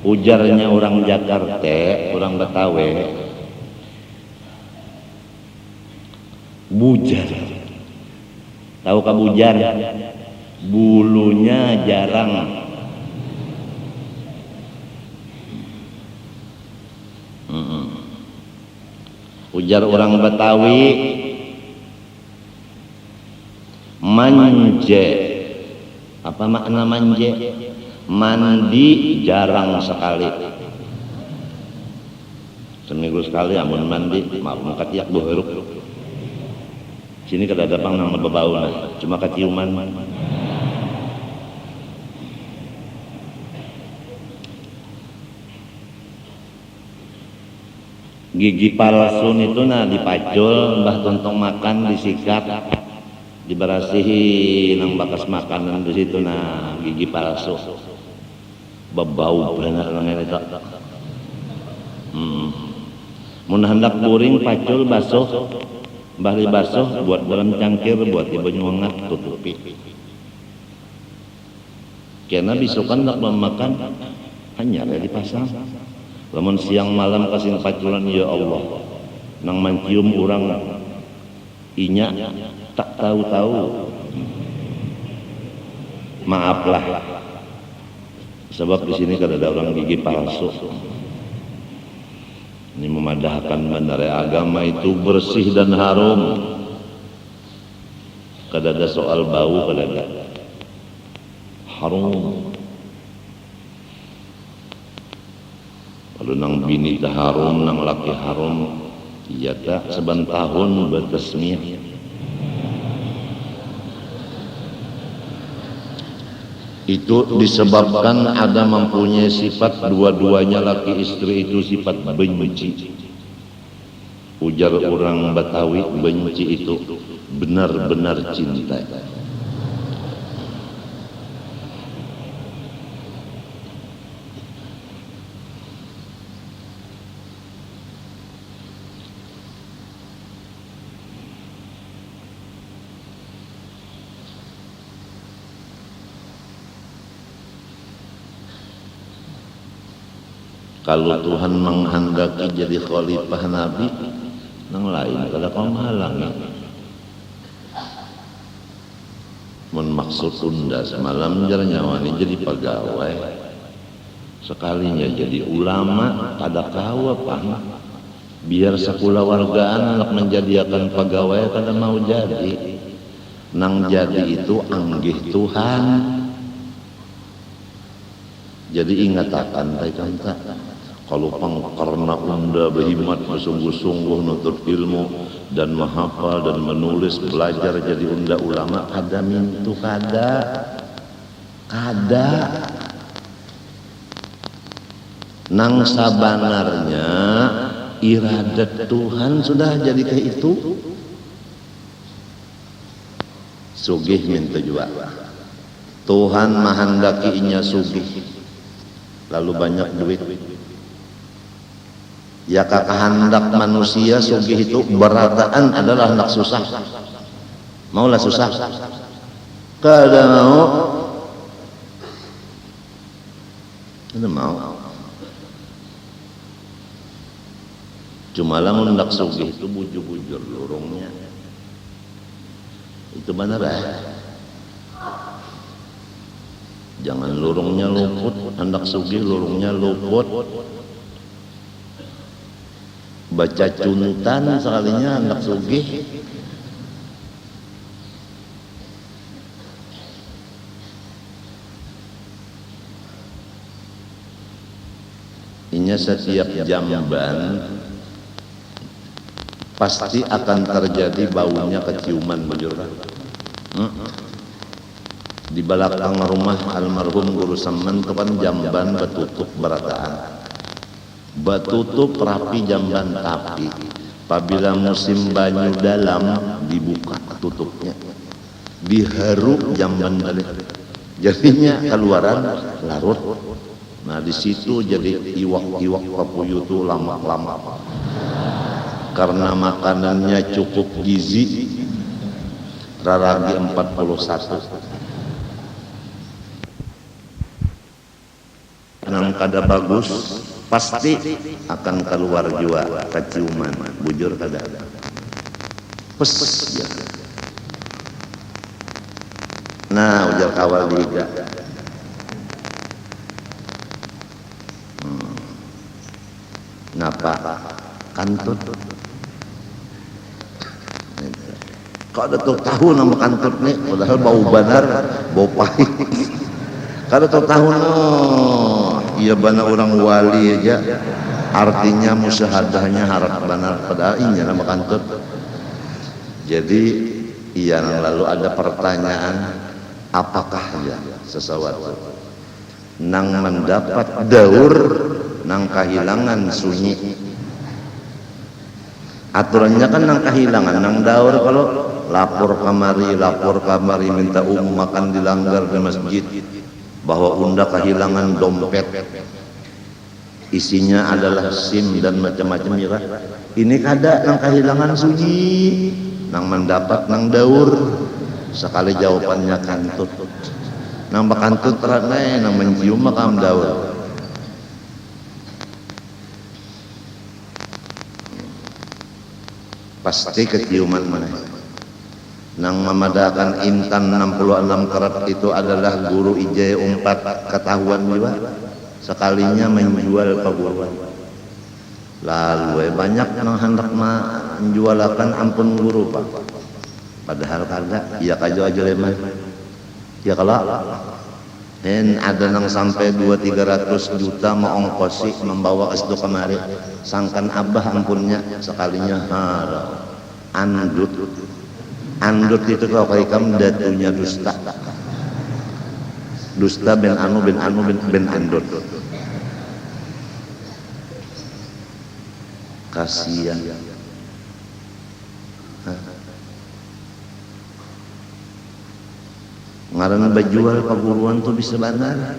Ujarnya orang Jakarta, orang Betawi, bujar. Tahukah bujar? Bulunya jarang. Ujar orang Betawi, manje. Apa makna manje? Mandi jarang sekali. Seminggu sekali amun mandi, maaf katiak buhruk. Sini kada ada pang nama bebau lah, cuma keciuman. Gigi palsu itu nah dipacul, mbah tontong makan disikat, diberasihi nang bakas makanan di situ nah gigi palsu. Bebau benar nang eta. Mun hendak puring pacul basuh, bali basuh buat dalam cangkir buat ibu nyuangat tutupi. Karena bisukan hendak memakan hanya dipasang. Lamun siang malam kasih paculan ya Allah, nang mencium orang inya tak tahu-tahu. Maaflah. Sebab di sini kada ada orang gigi palsu. Ini memadahkan bandara agama itu bersih dan harum. Kada ada soal bau, kada ada. Harum. Kalau nang bini dah harum, nang laki harum, iya tak seban tahun bertasmiyah. Itu disebabkan ada mempunyai sifat dua-duanya laki istri itu sifat benci. Ujar orang Betawi, benci itu benar-benar cinta. Kalau Tuhan menghendaki jadi khalifah Nabi, nang lain kada kau menghalangi. Mun maksud tunda semalam nyawani jadi pegawai, sekalinya jadi ulama kada kawa pang. Biar sakula wargaan nak menjadikan pegawai kada mau jadi. Nang jadi itu anggih Tuhan. Jadi ingatakan kanta. Kalau karena unda berhimmat bersungguh-sungguh nuntut ilmu dan menghafal dan menulis belajar jadi unda ulama kada mintu kada nang sabanarnya iradat Tuhan sudah jadi kayak itu sugih minta juga Tuhan menghendakinya sugih lalu banyak duit. Ya kehendak manusia sugih itu berataan adalah hendak susah. Maulah susah. Kada mau. Kada mau. Cuma lamun hendak sugih itu bujur-bujur lurungnya. Itu benar Jangan lurungnya luput, hendak sugih lurungnya luput. Baca cuntan sekalinya hendak sugih. Inya setiap jamban pasti akan terjadi baunya keciuman bujur. Di belakang rumah almarhum Guru Semen itu kan jamban betutup berataan. Betutup rapi jamban tapi apabila musim banyu dalam dibuka tutupnya diharu jamban balik jadinya keluaran larut. Nah di situ jadi iwak-iwak papuyu itu lama-lama karena makanannya cukup gizi. Raragi 41 nang nang kada bagus pasti akan keluar jua keciuman bujur kada pes ya. Nah ujar kawal liga napa kantut kok ada tahu nama kantut nih padahal bau benar bau pahit kada tahu iya benar orang wali aja artinya musyahadahnya harap benar padahal ini nama kantut. Jadi iya lalu ada pertanyaan apakah ya sesuatu nang mendapat daur nang kehilangan sunyi aturannya kan nang kehilangan nang daur kalau lapor kamari minta makan dilanggar di masjid bahwa unda kehilangan dompet isinya adalah SIM dan macam-macam ya kan ini kada nang kehilangan sunyi nang mendapat nang daur sekali jawabannya kantut nang bakantut teranai nang mencium makam daur pasti keciuman mana nang memadakan intan 66 karat itu adalah guru ijai 4 ketahuan juga sekalinya menjual perguruan lalu banyak nang hendak menjualakan ampun guru pak padahal kada ya kajo aja lemah ya kalau ada nang sampai 200-300 juta mau ongkosi membawa SD kemari sangkan abah ampunnya sekalinya andut itu kalau kamu datunya dusta ben anu ben andut kasihan ngaran bajual perguruan tuh bisa benar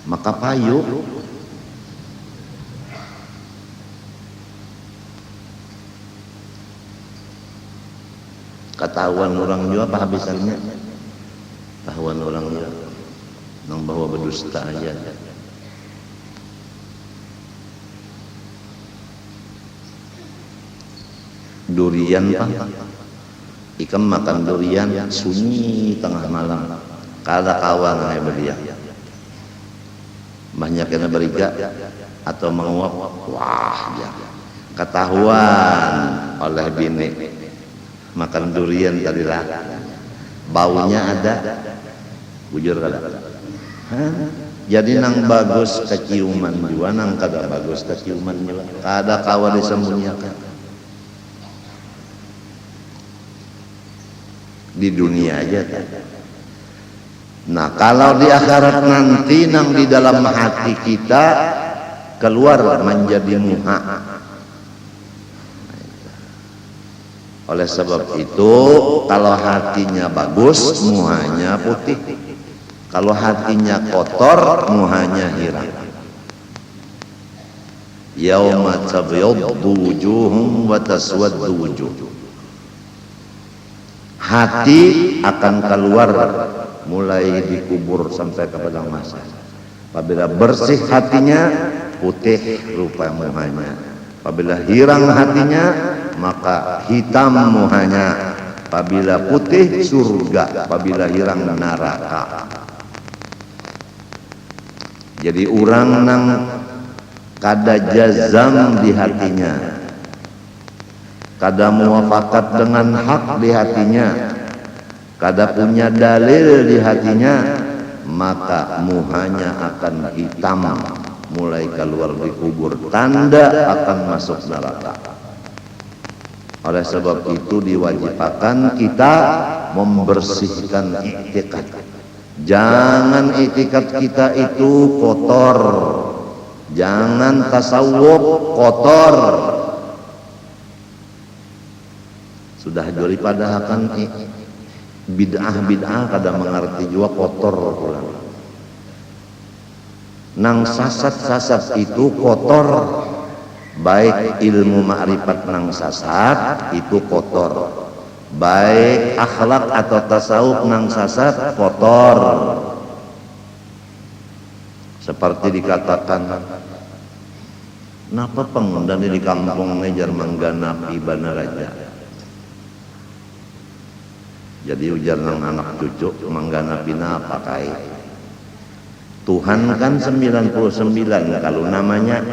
maka payu ketahuan orang juga apa habisannya ketahuan orang juga nang bawa berdusta aja durian pak ikan makan durian sunyi tengah malam kada kawan ay belia banyak yang beriga atau menguap wah ya ketahuan oleh bini makan durian tadi lah baunya ada bujur kada jadi nang bagus keciuman juga nang kada bagus keciuman juga kada kawan disembunyikan di dunia aja kan. Nah kalau di akhirat nanti nang di dalam hati kita keluar menjadi muha. Oleh sebab itu kalau hatinya bagus muhanya putih, kalau hatinya kotor muhanya hilang. Yauma tabyaddu wujuhum wa taswaddu wujuh. Hati akan keluar mulai dikubur sampai ke padang mahsyar. Apabila bersih hatinya, putih rupa muhanya. Apabila hilang hatinya, maka hitam muhanya. Apabila putih surga, apabila hilang neraka. Jadi orang nang kada jazam di hatinya, kada muafakat dengan hak di hatinya, kada punya dalil di hatinya, maka muhanya akan hitam mulai keluar di kubur, tanda akan masuk neraka. Oleh sebab itu diwajibkan kita membersihkan i'tikad. Jangan i'tikad kita itu kotor, jangan tasawuf kotor. Sudah daripada akan bid'ah kada mengerti juga kotor pulang. Nang sasat itu kotor, baik ilmu ma'rifat nang sasat itu kotor, baik akhlak atau tasawuf nang sasat kotor. Seperti dikatakan, napa pengundan di kampung ngejar mengganapi Banaraja. Jadi ujar nang anak cucu mengganapi apa kai. Tuhan kan 99 kalau namanya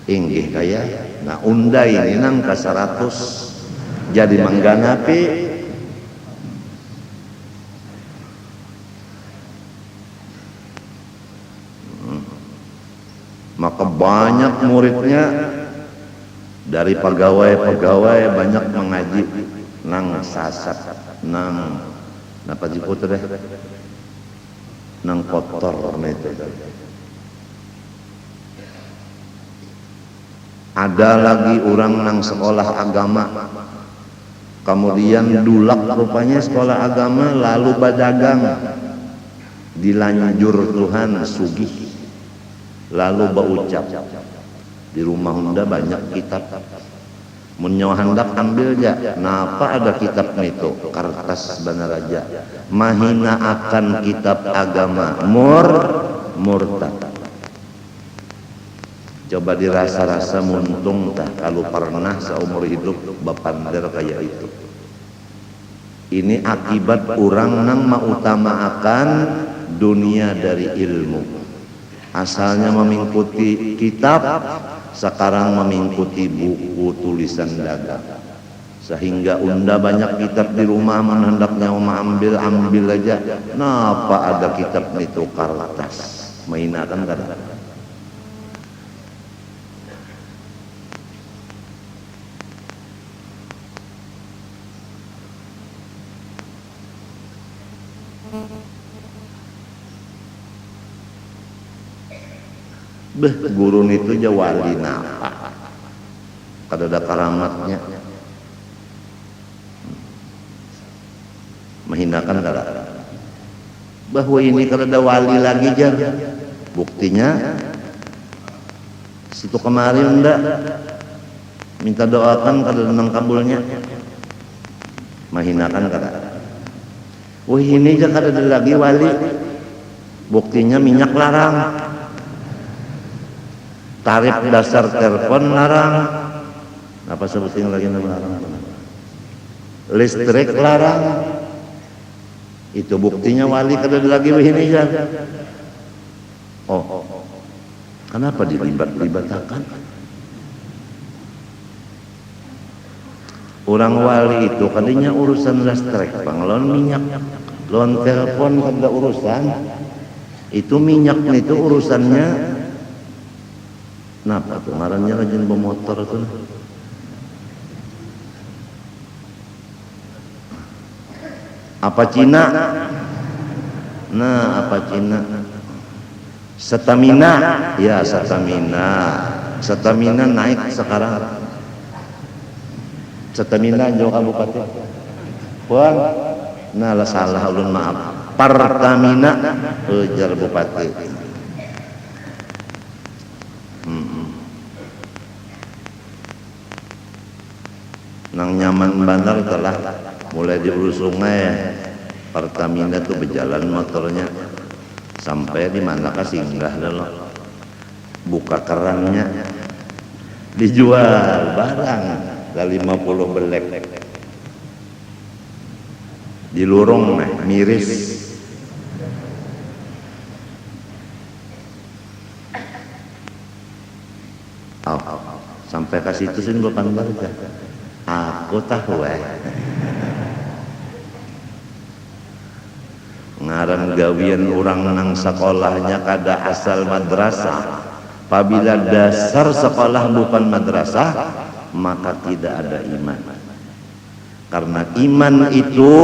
inggih kaya. Nah unda ini nang ke 100 jadi mengganapi. Maka banyak muridnya dari pegawai-pegawai banyak mengaji nang sasat nang napa disebut deh nang kotor itu. Ada lagi orang nang sekolah agama kemudian dulak rupanya sekolah agama lalu badagang dilanjur Tuhan sugih lalu baucap di rumah unda banyak kitab mun nyawa hendak ambil aja. Napa ada kitab itu kertas Banaraja mahina akan kitab agama murtad. Coba dirasa-rasa muntung tah kalau pernah seumur hidup bapander kayak itu. Ini akibat orang nang mautamakan dunia dari ilmu. Asalnya mengikuti kitab, sekarang mengikuti buku tulisan dagang. Sehingga unda banyak kitab di rumah hendaknya ambil aja. Napa ada kitab itu kertas? Mainakan kada. Gurun itu jawali napa kada ada karamatnya menghinakan kada bahwa ini kada ada wali lagi jar buktinya situ kemarin ndak minta doakan kada nang kabulnya menghinakan kada wah ini aja kada ada lagi wali buktinya minyak larang tarif dasar telepon larang, apa sebutin lagi nama larang? Listrik larang, itu buktinya wali kada lagi begini ya. Oh, kenapa dilibat-libatakan? Orang wali itu kadinya urusan listrik, lawan minyak, lawan telepon kada urusan. Itu minyak itu urusannya. Napa tuh ngarannya rajin bermotor tuh? Apa Cina? Nah, apa Cina? Stamina, ya stamina. Stamina naik sekarang. Stamina jauh kabupaten. Puan, nah lah salah ulun maaf. Pertamina, ujar bupati. Nang nyaman bandar telah mulai di hulu sungai Pertamina tuh berjalan motornya sampai di mana singgah dulu buka kerannya dijual barang lah 50 belek di lorong miris sampai kasih itu sih gua pandang aja. Aku tahu ngaran gawian orang nang sekolahnya kada asal madrasah. Apabila dasar sekolah bukan madrasah, maka tidak ada iman. Karena iman itu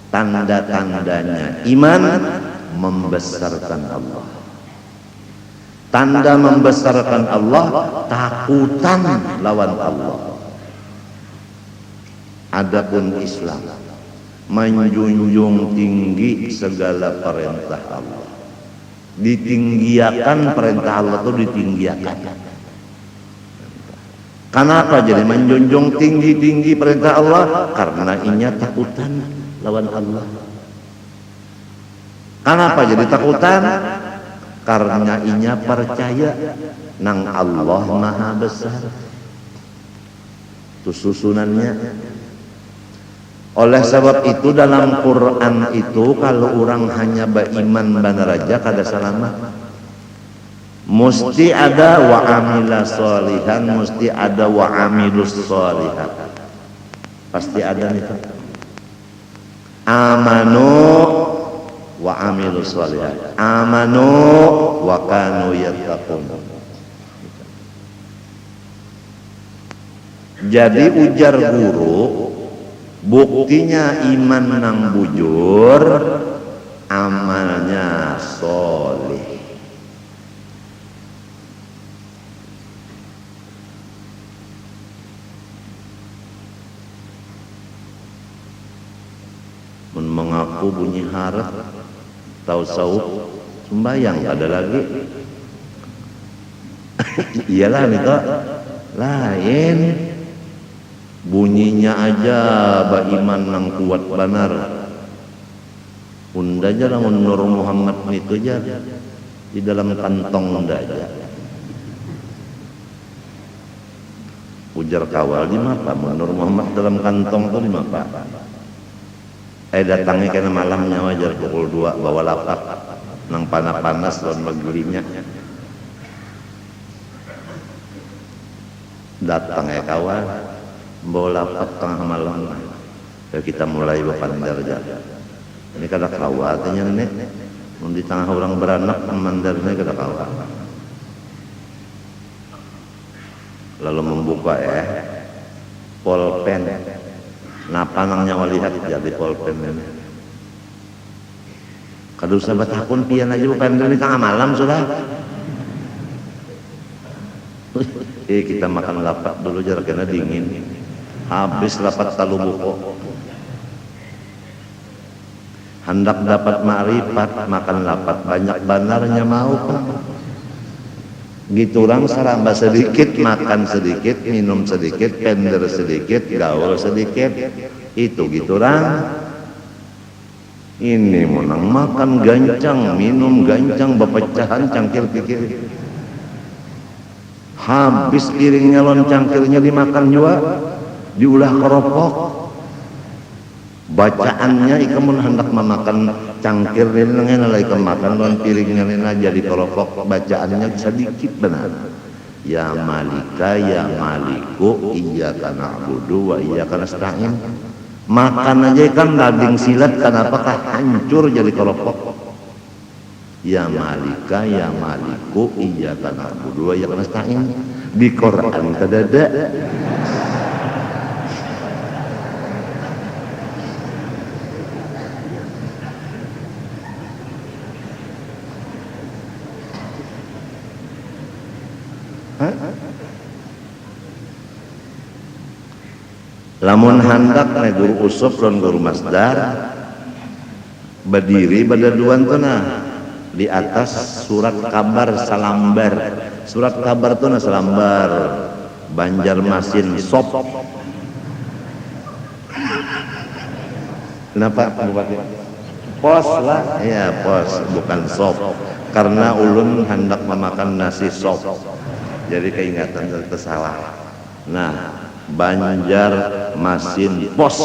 tanda-tandanya. Iman membesarkan Allah. Tanda membesarkan Allah, takutan lawan Allah. Adapun Islam menjunjung tinggi segala perintah Allah. Ditinggiakan perintah Allah itu ditinggiakan. Kenapa jadi menjunjung tinggi perintah Allah? Karena inya takutan lawan Allah. Kenapa jadi takutan? Karena inya percaya nang Allah maha besar. Itu susunannya. Oleh sebab itu dalam Quran itu kalau orang hanya beriman benar aja kada selamat. Mesti ada wa amila sholihan, mesti ada wa amilus sholihat. Pasti ada itu. Amanu wa amilus sholihat. Amanu wa kanu yattaqun. Jadi ujar guru, buktinya iman nang bujur, amalnya soleh. Mengaku bunyi harap, tahu sauk, sembayang ada lagi. Iyalah itu lain. Bunyinya aja baiman nang kuat benar. Unda aja lamun Nur Muhammad itu aja di dalam kantong unda aja. Ujar kawal di mapa Nur Muhammad dalam kantong tuh di mapa. Datangnya kena malamnya wajar pukul 2 bawa lapak nang panas-panas lawan magrinya. Datang kawal bawa lapak tengah malam. Ya kita mulai berpandar aja. Ini kada kawatnya nih. Mun di tengah orang beranak mandarnya kada kawat. Lalu membuka polpen. Napa nang nyawa lihat jadi polpen ini. Kada usah batakun pian aja polpen ini tengah malam sudah. Kita makan lapak dulu jar kena dingin. Habis lapat talu buko. Hendak dapat makrifat makan lapat banyak banarnya mau kan. Gitu orang saramba sedikit, makan sedikit, minum sedikit, pender sedikit, gaul sedikit. Itu gitu orang. Ini menang makan gancang, minum gancang, bepecahan cangkir pikir. Habis piringnya lon cangkirnya dimakan juga. Diulah keropok. Bacaannya ikamun hendak memakan cangkir ini nangena lagi makan lawan piringnya lena jadi keropok. Bacaannya sedikit benar. Ya Malika ya Maliku iyyaka na'budu wa iyyaka nasta'in. Makan aja kan daging silat kenapakah hancur jadi keropok. Ya Malika ya Maliku iyyaka na'budu wa iyyaka nasta'in. Di Quran kadada. Lamun handak na guru usop dan guru masdar berdiri badaduan tuh nah di atas surat kabar salambar. Surat kabar tuh nah salambar Banjarmasin sop. Kenapa Bupati? Pos lah. Ya pos bukan sop. Karena ulun hendak memakan nasi sop. Jadi keingatan tersalah. Nah, Banjarmasin pos.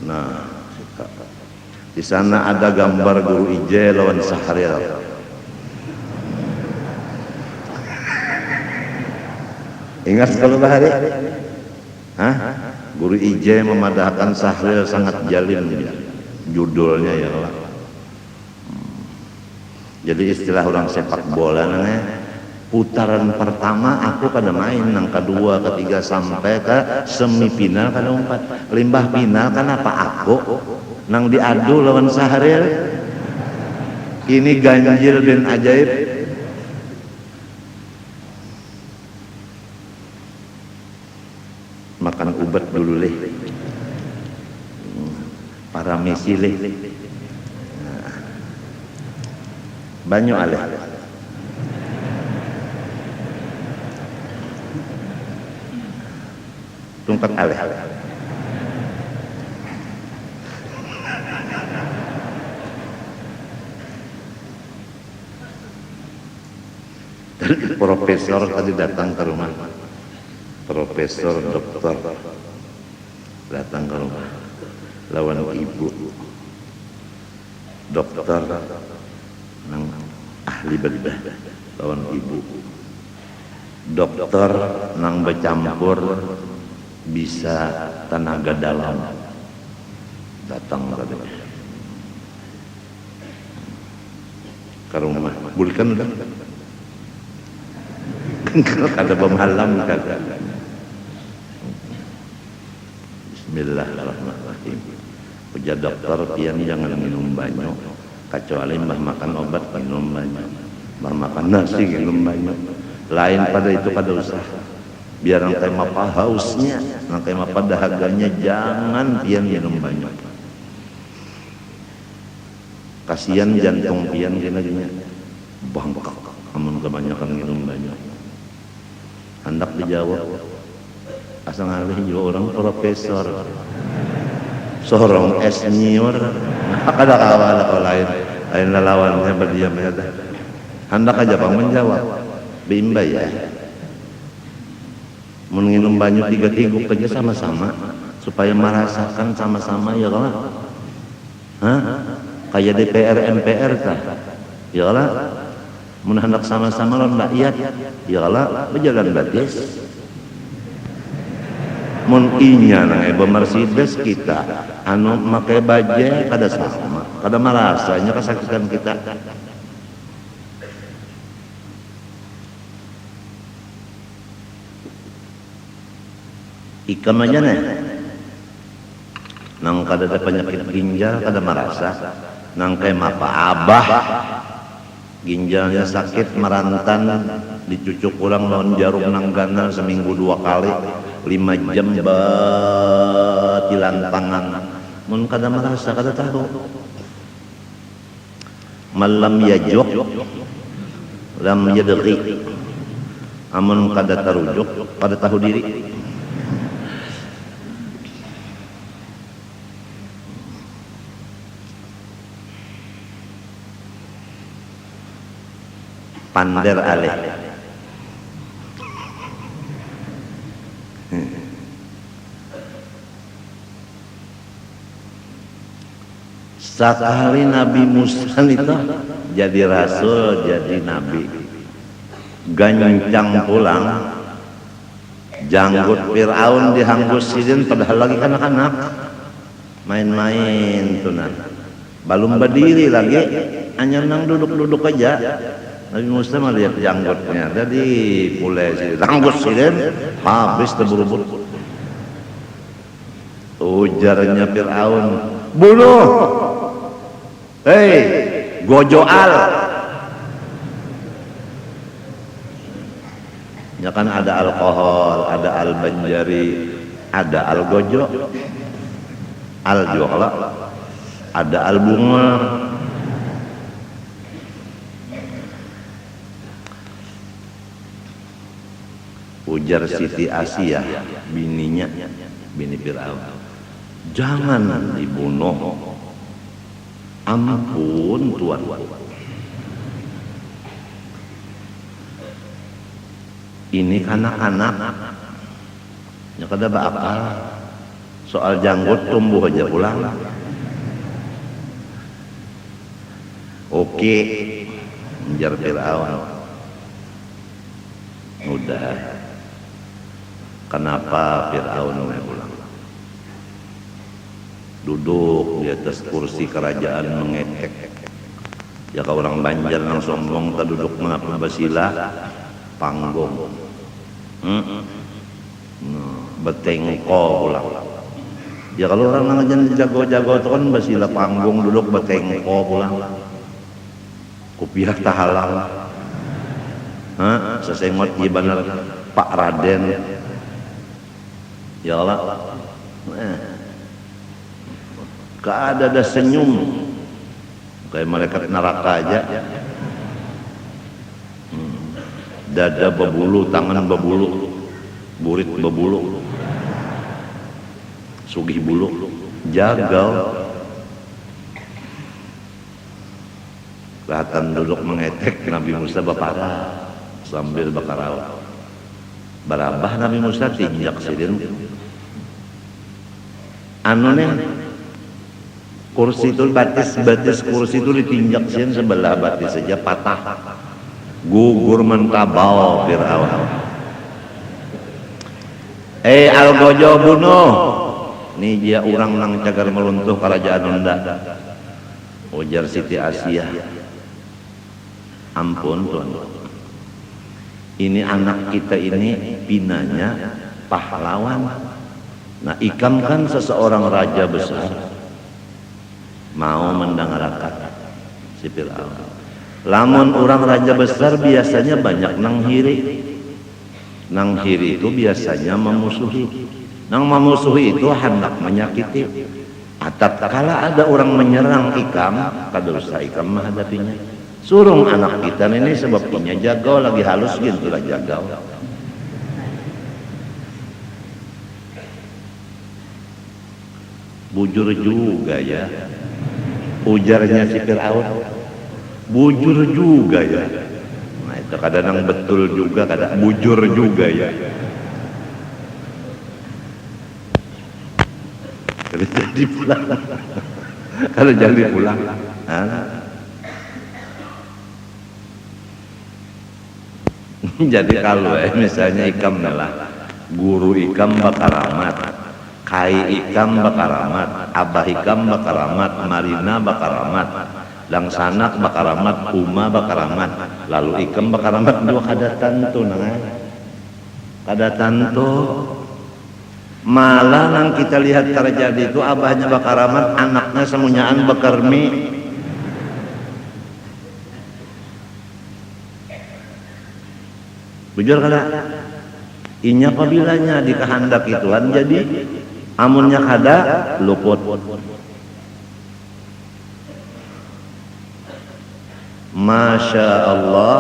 Nah, di sana ada gambar Guru Ije lawan Sahril. Ingat kalau bahari? Hah? Guru Ije memadahkan Sahril sangat jalin judulnya ya Allah. Jadi istilah orang sepak bola namanya putaran pertama aku kada main, nang kedua, ketiga sampai ke semifinal kada umpat. Limbah final kan apa aku nang diadu lawan Sahril. Ini ganjil dan ajaib. Makan ubat dulu leh. Para Messi leh. Banyak aleh. Tungkat aleh. Profesor tadi datang ke rumah, profesor doktor datang ke rumah, lawan ibu dokter nang ahli bedah lawan ibu dokter nang bercampur bisa tenaga dalam datang tadi ke rumah. Bulikan udah ada pemahalam kagak. Bismillahirrahmanirrahim. Puja dokter pian jangan minum banyak kecuali mbah makan obat minum banyak, mbah makan nasi minum banyak. Lain pada itu kada usah. Biar yang tema apa hausnya, yang tema apa dahaganya jangan pian minum banyak. Kasihan jantung pian kena gini bangkak amun kebanyakan minum banyak. Hendak dijawab asal ngalih juga orang profesor seorang senior kada kawala kau lain lawannya berdiam aja. Hendak aja Pak menjawab bimba ya minum banyak 3 tiguk aja sama-sama supaya merasakan sama-sama ya kalau kayak DPR MPR kah ya kalau mun hendak sama-sama lawan rakyat ya kalau berjalan batis mun inya nang Mercedes kita anu make baje kada sama kada merasanya kesakitan kita. Ikam aja nih nang kada ada penyakit ginjal kada merasa nang kayak apa abah ginjalnya sakit merantan dicucuk ulang lawan jarum nanggana seminggu 2 kali 5 jam batilan tangan mun kada merasa kada tahu malam yajuk lam yadri amun kada tarujuk kada tahu diri. Pander alih sekali Nabi Musa itu jadi rasul jadi nabi gancang pulang janggut Fir'aun dihanggusin padahal lagi kanak-kanak main-main tunan belum berdiri lagi hanya nang duduk-duduk aja. Nabi Musa melihat janggutnya, jadi pulai sih, ranggut silen, habis terburu-buru. Ujarnya Fir'aun, bunuh, hei, gojoal. Ya kan ada alkohol, ada al-banjari, ada al-gojo, al-juala, ada al-bunga. Ujar Siti Asia bininya bini Fir'aun jangan dibunuh ampun tuan ini kanak-kanak ya kada bakal soal janggut tumbuh aja pulang. Oke ujar Fir'aun udah. Kenapa Fir'aun pulang? Duduk di atas kursi kerajaan mengetek. Ya kalau orang Banjar nang sombong tak duduk mengapa basila panggung. Betengko pulang. Ya kalau orang nang jago-jago itu kan basila panggung duduk betengko pulang. Kupiah tahalang. Sesengot iya benar Pak Raden. Ya Allah, ada senyum kayak malaikat neraka aja. Dada berbulu, tangan berbulu, burit berbulu, sugih bulu, jagal. Kelihatan duduk mengetek Nabi Musa baparah. sambil bakarawa. Barabah Nabi Musa tinjak sidin. Anu nih kursi itu batis kursi itu ditinjak sieun sebelah batis saja patah. Gugur mentabal Firaun. Algojo bunuh. Nih dia orang nang cagar meluntuh kerajaan Unda. Ujar Siti Asia. Ampun tuan. Ini anak kita ini pinanya pahlawan. Nah, Ikam kan seseorang raja besar, mau mendengarkan si Fir'aun. Lamun orang raja besar biasanya banyak nang hiri. Nang hiri itu biasanya memusuhi. Nang memusuhi itu hendak menyakiti. Atap kala ada orang menyerang Ikam, kadosa Ikam menghadapinya. Surung anak kita ini sebabnya jagau lagi halus gitu lah jagau. Bujur juga ya, ujarnya si Fir'aun. Bujur juga ya. Nah itu kadang betul juga, kadang bujur juga ya. Kalau jadi pulang, kalau jadi pulang. Jadi kalau misalnya Ikam adalah guru Ikam bakaramat, kai Ikam bakaramat, abah Ikam bakaramat, Marina bakaramat, Langsanak bakaramat, Uma bakaramat, lalu Ikam bakaramat dua kadatan tuh nang kadatan tuh malah nang kita lihat terjadi itu abahnya bakaramat, anaknya semuanyaan bakarmi. Bujur kada inya pabilanya dikehendaki Tuhan jadi amunnya kada luput. Masya Allah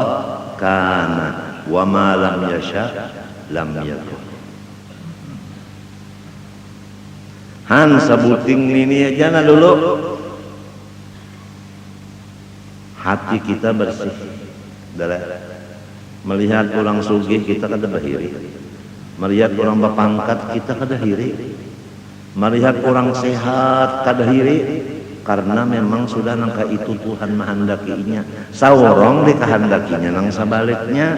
kana wa ma lam yasha lam yakun. Han sabuting ini aja na dulu hati kita bersih dari melihat orang sugih kita kada bahiri, melihat orang bapangkat kita kada hiri, melihat orang sehat kada hiri, karena memang sudah nangka itu Tuhan menghendakinya. Saworong dikehendakinya nang sabaliknya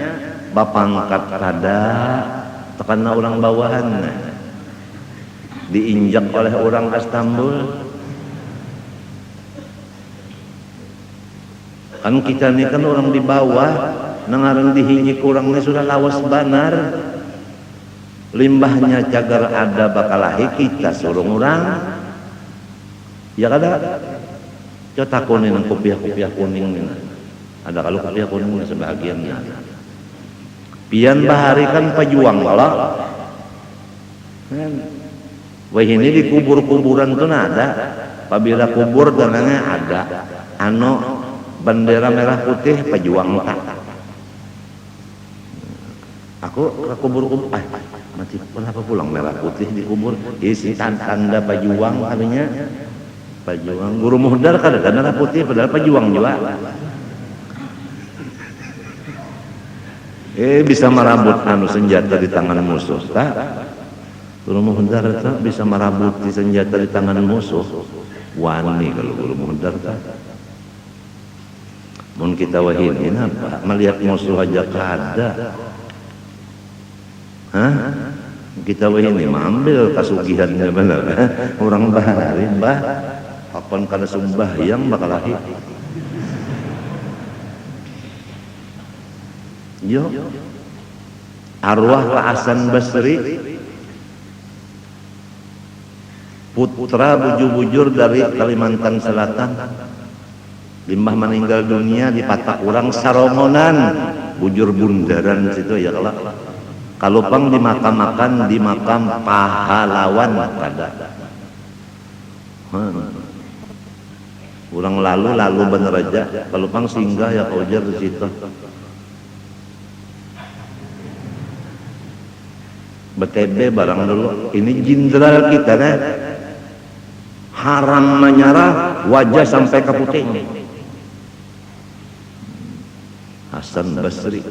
bapangkat kada tekana orang bawahan diinjak oleh orang Istanbul. Kan kita ini kan orang di bawah nangarang dihingi kurangnya sudah lawas banar, limbahnya cagar ada bakalahi kita suruh orang ya kada coba kuning kopiah kuning ada kalau kopiah kuning sebagiannya pian bahari kan pejuang malah wah ini di kubur-kuburan tuh ada apabila kubur dananya ada ano bendera merah putih pejuang tak. Aku ke kubur mati kenapa pulang merah putih di kubur isi tanda pejuang kaminya pejuang guru muhdar kada merah putih padahal pejuang juga bisa merabut anu senjata di tangan musuh tak guru muhdar tak bisa merabut di senjata di tangan musuh wani kalau guru muhdar tak mun kita wahini apa melihat musuh aja kada. Kita ini ambil kasugihannya benar orang bahari bah kapan kada sembahyang bakal lahi yo arwah Pak Hasan Basri putra bujur-bujur dari Kalimantan Selatan limbah meninggal dunia di patak urang Saromonan bujur bundaran situ ya kalau pang dimakam-makan di makam pahlawan kada. Urang lalu bener aja. Kalau pang singgah ya kau ujar di situ. BTB barang dulu. Ini jenderal kita kan. Haram menyarah wajah sampai ke putih. Hasan Basri.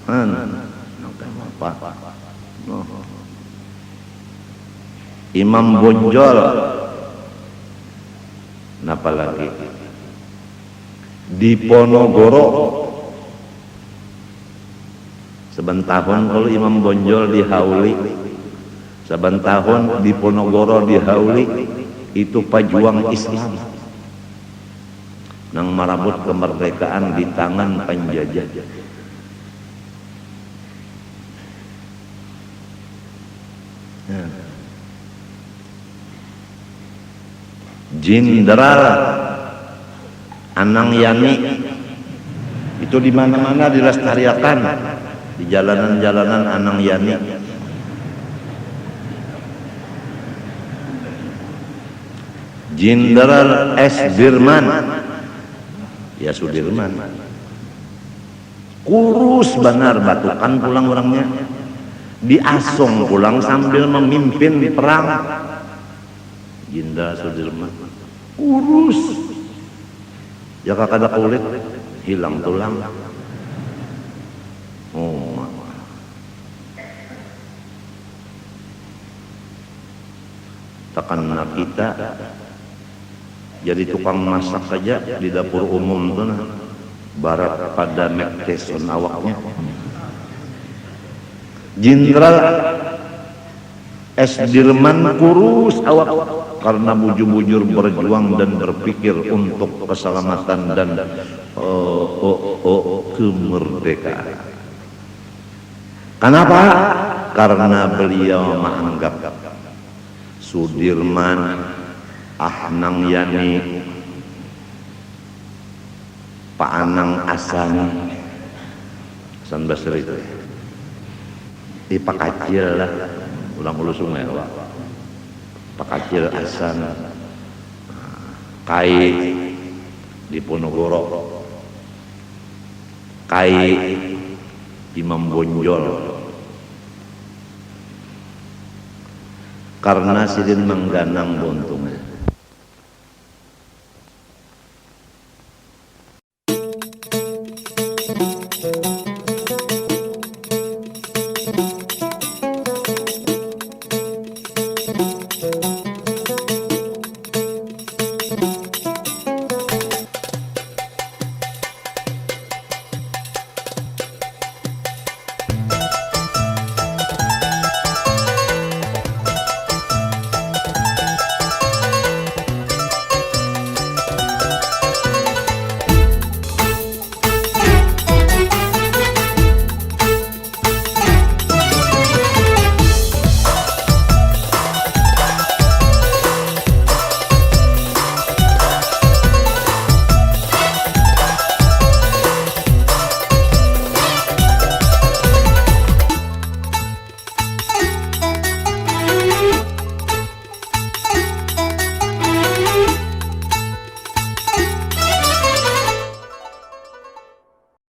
apa? Imam Bonjol, napa lagi? Di Ponorogo, sebentahun kalau Imam Bonjol dihauli, sebentahun di Ponorogo dihauli, itu pejuang Islam nang marabut kemerdekaan di tangan penjajah. Jenderal Anang Yani itu di mana-mana dilestarikan, di jalanan-jalanan Anang Yani. Jenderal S. Dirman, ya Sudirman, kurus benar, batukan pulang orangnya, diasong pulang sambil memimpin perang. Jenderal Sudirman kurus, ya kakak kulit hilang tulang. Oh, tekan kita jadi tukang masak saja di dapur umum tuh nah, barat pada McTeson awaknya. Jenderal S. Dirman kurus awak karena bujur-bujur berjuang dan berpikir untuk keselamatan dan kemerdekaan. Kenapa? Karena beliau menganggap Sudirman, Anang Yani, Pak Anang Hasan Basri itu Pak Kacil lah, ulang ulu sungai Pak Kacil Hasan Kai di Ponorogo, Kai Imam Bonjol, karena sidin mengganang bontongnya.